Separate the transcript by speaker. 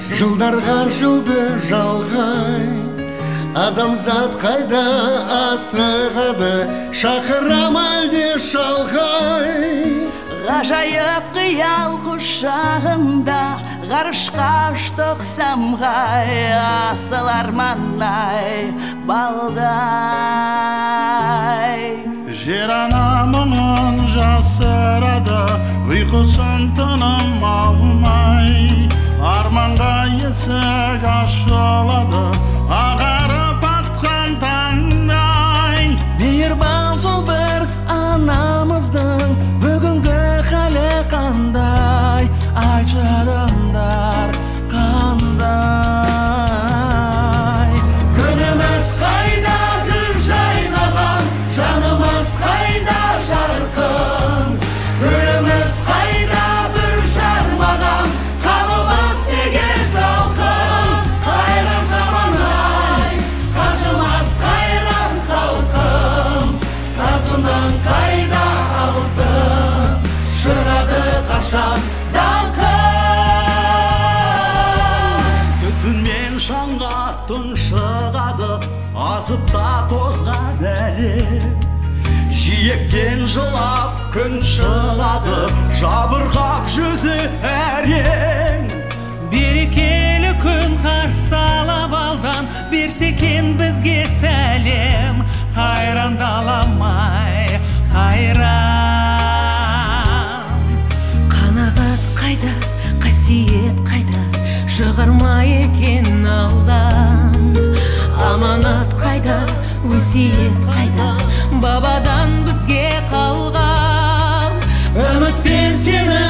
Speaker 1: Жылдарға жылды жалғай, адамзат қайда асығады, шақырам әлде шалғай.
Speaker 2: Ғажайып қиял құшағында ғарышқа ұштық самғай, асыл армандай балдай.
Speaker 3: Жер ана мұңын жасырады, ұйқысын тыным алмай, арманға есік ашылады, ағарып атқан таңдай.
Speaker 4: Мейірбан сол бір анамыздың бүгінгі халі қандай, айтшы адамдар қандай.
Speaker 1: Күніміз қайда гүл жайнаған, жанымыз қайда жарқын. Гүліміз қайда бір жармаған, қалымыз неге салқын. Қайран заман-ай, қажымас қайран халқым. Тазының қайда алтын, шырады қашан далқын.
Speaker 4: Түтінмен шаңға тұншығады, азып та тозған әлем. Жиектен жылап күн шығады, жабырғап жүзі әрең. Берекелі күн қарсы алып алдан, берсе екен бізге сәлем. Қайран даламай, қайран. Қанағат қайда, қасиет қайда, шығарма екен алдан. Аманат қайда, өсиет қайда, бабадан бізге қалған.
Speaker 1: Үміт пен сені